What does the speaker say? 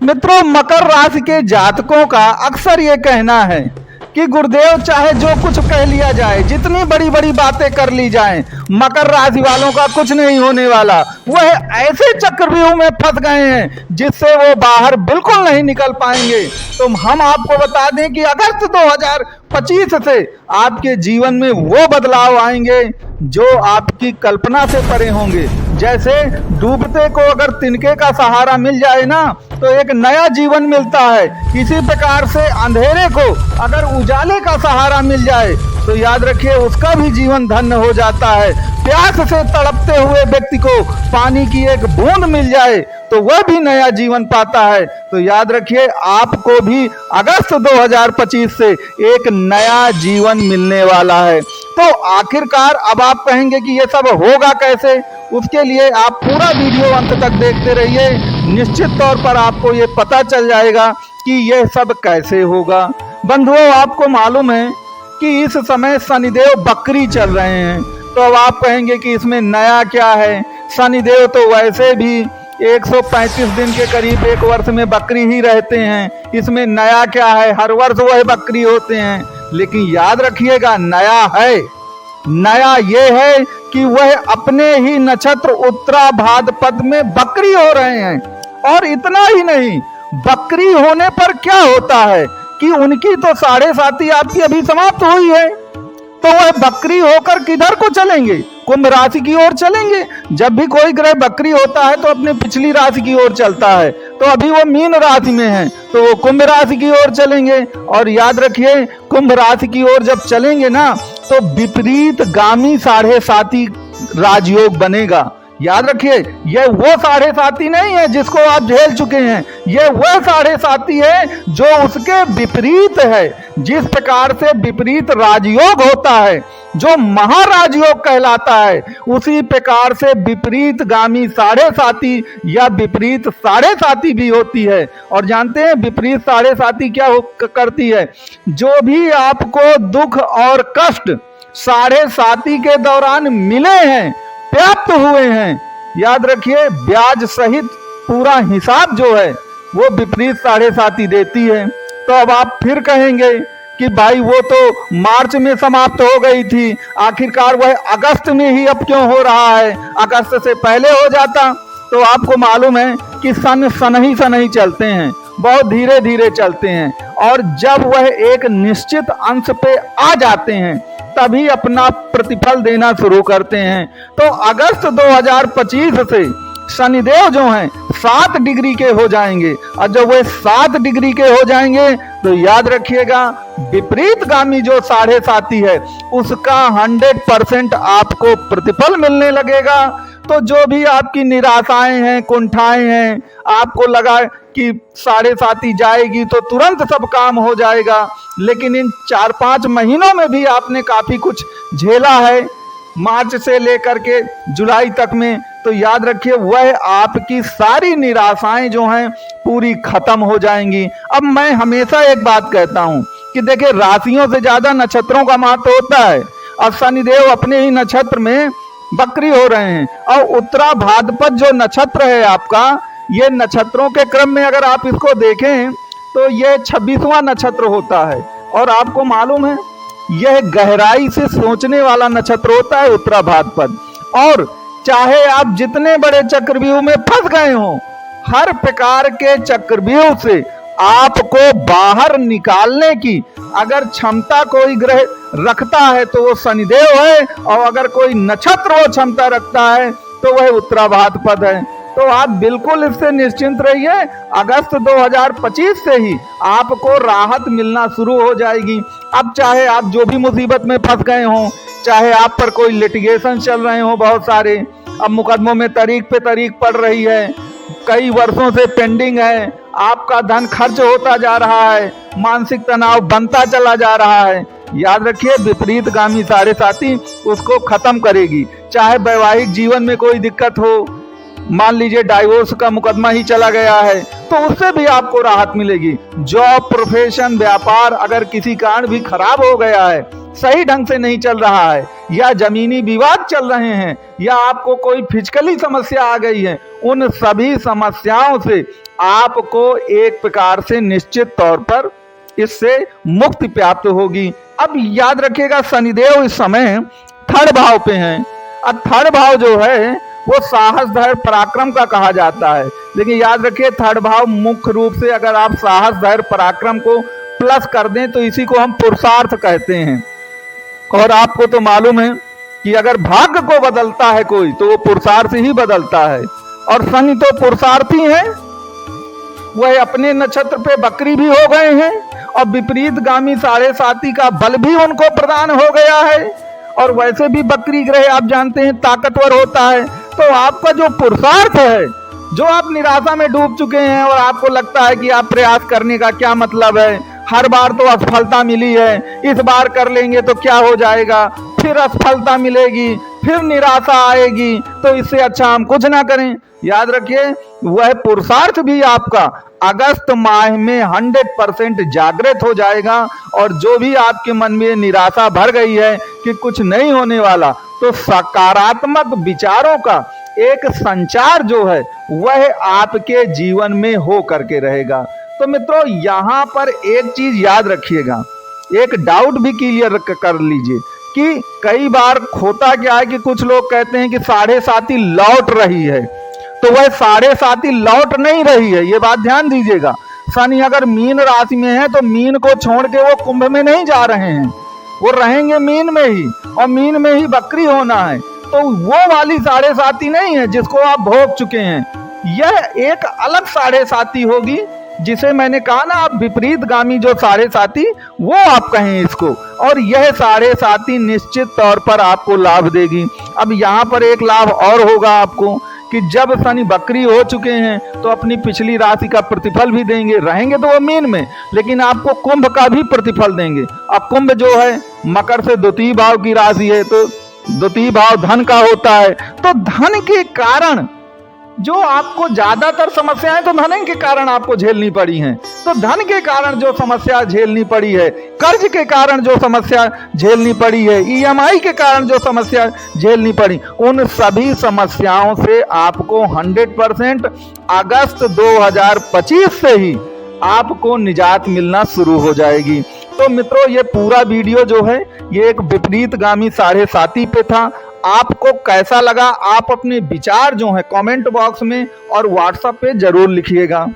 मित्रों, मकर राशि के जातकों का अक्सर ये कहना है कि गुरुदेव चाहे जो कुछ कह लिया जाए, जितनी बड़ी बड़ी बातें कर ली जाएं, मकर राशि वालों का कुछ नहीं होने वाला। वह ऐसे चक्रव्यूह में फंस गए हैं जिससे वो बाहर बिल्कुल नहीं निकल पाएंगे। तो हम आपको बता दें कि अगस्त 2025 से आपके जीवन में वो बदलाव आएंगे जो आपकी कल्पना से परे होंगे। जैसे डूबते को अगर तिनके का सहारा मिल जाए ना, तो एक नया जीवन मिलता है। इसी प्रकार से अंधेरे को अगर उजाले का सहारा मिल जाए तो याद रखिए उसका भी जीवन धन्य हो जाता है। प्यास से तड़पते हुए व्यक्ति को पानी की एक बूंद मिल जाए तो वह भी नया जीवन पाता है। तो याद रखिए आपको भी अगस्त 2025 से एक नया जीवन मिलने वाला है। तो आखिरकार अब आप कहेंगे कि ये सब होगा कैसे, उसके लिए आप पूरा वीडियो अंत तक देखते रहिए। निश्चित तौर पर आपको ये पता चल जाएगा कि यह सब कैसे होगा। बंधुओं, आपको मालूम है कि इस समय शनिदेव बकरी चल रहे हैं। तो अब आप कहेंगे कि इसमें नया क्या है। शनिदेव तो वैसे भी 135 दिन के करीब एक वर्ष में बकरी ही रहते हैं, इसमें नया क्या है, हर वर्ष वह बकरी होते हैं। लेकिन याद रखिएगा नया है, नया ये है कि वह अपने ही नक्षत्र उत्तरा भाद्रपद में बकरी हो रहे हैं। और इतना ही नहीं, बकरी होने पर क्या होता है कि उनकी तो 7.5 आपकी अभी समाप्त हुई है, तो वह बकरी होकर किधर को चलेंगे, कुंभ राशि की ओर चलेंगे। जब भी कोई ग्रह बकरी होता है तो अपनी पिछली राशि की ओर चलता है। तो अभी वो मीन राशि में है तो वो कुंभ राशि की ओर चलेंगे। और याद रखिए कुंभ राशि की ओर जब चलेंगे ना तो विपरीत गामी 7.5 राजयोग बनेगा। याद रखिए यह वो 7.5 नहीं है जिसको आप झेल चुके हैं, यह वह 7.5 है जो उसके विपरीत है। जिस प्रकार से विपरीत राजयोग होता है जो महाराजयोग कहलाता है, उसी प्रकार से विपरीत गामी 7.5 या विपरीत 7.5 भी होती है। और जानते हैं विपरीत 7.5 क्या करती है, जो भी आपको दुख और कष्ट 7.5 के दौरान मिले हैं, प्राप्त हुए हैं, याद रखिए ब्याज सहित पूरा हिसाब जो है वो विपरीत 7.5 देती है। तो अब आप फिर कहेंगे कि भाई वो तो मार्च में समाप्त हो गई थी, आखिरकार वह अगस्त में ही अब क्यों हो रहा है, अगस्त से पहले हो जाता। तो आपको मालूम है कि सन ही चलते हैं, बहुत धीरे धीरे चलते हैं। और जब वह एक निश्चित अंश पे आ जाते हैं तभी अपना प्रतिफल देना शुरू करते हैं। तो अगस्त 2025 से शनिदेव जो हैं 7 डिग्री के हो जाएंगे। और जब वे 7 डिग्री के हो जाएंगे तो याद रखिएगा विपरीत गामी जो 7.5 है उसका 100% आपको प्रतिफल मिलने लगेगा। तो जो भी आपकी निराशाएं हैं, कुंठाएं हैं, आपको लगा कि 7.5 जाएगी तो तुरंत सब काम हो जाएगा, लेकिन इन 4-5 महीनों में भी आपने काफी कुछ झेला है, मार्च से लेकर के जुलाई तक में। तो याद रखिए वह आपकी सारी निराशाएं जो हैं पूरी खत्म हो जाएंगी। अब मैं हमेशा एक बात कहता हूं कि देखिए राशियों से ज्यादा नक्षत्रों का महत्व होता है। और शनिदेव अपने ही नक्षत्र में बकरी हो रहे हैं। और उत्तरा भाद्रपद जो नक्षत्र है आपका, ये नक्षत्रों के क्रम में अगर आप इसको देखें तो यह 26वां नक्षत्र होता है। और आपको मालूम है यह गहराई से सोचने वाला नक्षत्र होता है उत्तरा भाद्रपद। और चाहे आप जितने बड़े चक्रव्यूह में फंस गए हो, हर प्रकार के चक्रव्यूह से आपको बाहर निकालने की अगर क्षमता कोई ग्रह रखता है तो वो शनिदेव है, और अगर कोई नक्षत्र वो क्षमता रखता है तो वह उत्तरा भाद्रपद है। तो आप बिल्कुल इससे निश्चिंत रहिए, अगस्त 2025 से ही आपको राहत मिलना शुरू हो जाएगी। अब चाहे आप जो भी मुसीबत में फंस गए हों, चाहे आप पर कोई लिटिगेशन चल रहे हो बहुत सारे, अब मुकदमों में तारीख पे तारीख पड़ रही है, कई वर्षों से पेंडिंग है, आपका धन खर्च होता जा रहा है, मानसिक तनाव बनता चला जा रहा है, याद रखिए विपरीत गामी 7.5 उसको खत्म करेगी। चाहे वैवाहिक जीवन में कोई दिक्कत हो, मान लीजिए डाइवोर्स का मुकदमा ही चला गया है, तो उससे भी आपको राहत मिलेगी। जॉब, प्रोफेशन, व्यापार अगर किसी कारण भी खराब हो गया है, सही ढंग से नहीं चल रहा है, या जमीनी विवाद चल रहे हैं, या आपको कोई फिजिकली समस्या आ गई है, उन सभी समस्याओं से आपको एक प्रकार से निश्चित तौर पर इससे मुक्ति प्राप्त होगी। अब याद रखिएगा, शनिदेव इस समय थर्ड भाव पे हैं। अब थर्ड भाव जो है वो साहस, धैर्य, पराक्रम का कहा जाता है। लेकिन याद रखिए, थर्ड भाव मुख्य रूप से अगर आप साहस, धैर्य, पराक्रम को प्लस कर दें तो इसी को हम पुरुषार्थ कहते हैं। और आपको तो मालूम है कि अगर भाग्य को बदलता है कोई तो वो पुरुषार्थ ही बदलता है, और शनि तो पुरुषार्थी है। वह अपने नक्षत्र पे बकरी भी हो गए हैं और विपरीत गामी 7.5 का बल भी उनको प्रदान हो गया है। और वैसे भी बकरी ग्रह आप जानते हैं ताकतवर होता है। तो आपका जो पुरुषार्थ है, जो आप निराशा में डूब चुके हैं और आपको लगता है कि आप प्रयास करने का क्या मतलब है, हर बार तो असफलता मिली है, इस बार कर लेंगे तो क्या हो जाएगा, फिर असफलता मिलेगी, फिर निराशा आएगी, तो इससे अच्छा हम कुछ ना करें। याद रखिए, वह पुरुषार्थ भी आपका अगस्त माह में 100% जागृत हो जाएगा। और जो भी आपके मन में निराशा भर गई है कि कुछ नहीं होने वाला, तो सकारात्मक विचारों का एक संचार जो है वह आपके जीवन में हो करके रहेगा। तो मित्रों, यहाँ पर एक चीज याद रखिएगा, एक डाउट भी क्लियर कर लीजिए कि कई बार होता क्या है कि कुछ लोग कहते हैं कि 7.5 लौट रही है, तो वह 7.5 लौट नहीं रही है। ये बात ध्यान दीजिएगा। शनि अगर मीन राशि में है तो मीन को छोड़ के वो कुंभ में नहीं जा रहे हैं, वो रहेंगे मीन में ही, और मीन में ही बकरी होना है। तो वो वाली 7.5 नहीं है जिसको आप भोग चुके हैं। यह एक अलग 7.5 होगी, जिसे मैंने कहा ना, आप विपरीत गामी जो 7.5 वो आप कहें इसको। और यह 7.5 निश्चित तौर पर आपको लाभ देगी। अब यहाँ पर एक लाभ और होगा आपको कि जब शनि बकरी हो चुके हैं तो अपनी पिछली राशि का प्रतिफल भी देंगे, रहेंगे तो वो मीन में, लेकिन आपको कुंभ का भी प्रतिफल देंगे। अब कुंभ जो है मकर से द्वितीय भाव की राशि है, तो द्वितीय भाव धन का होता है। तो धन के कारण जो आपको ज्यादातर समस्याएं तो धन के कारण आपको झेलनी पड़ी हैं। तो धन के कारण जो समस्या झेलनी पड़ी है, कर्ज के कारण जो समस्या झेलनी पड़ी है, ईएमआई के कारण जो समस्या झेलनी पड़ी, उन सभी समस्याओं से आपको 100% अगस्त 2025 से ही आपको निजात मिलना शुरू हो जाएगी। तो मित्रों, ये पूरा वीडियो जो है ये एक विपरीत गामी 7.5 पे था। आपको कैसा लगा, आप अपने विचार जो है कमेंट बॉक्स में और व्हाट्सएप पे जरूर लिखिएगा।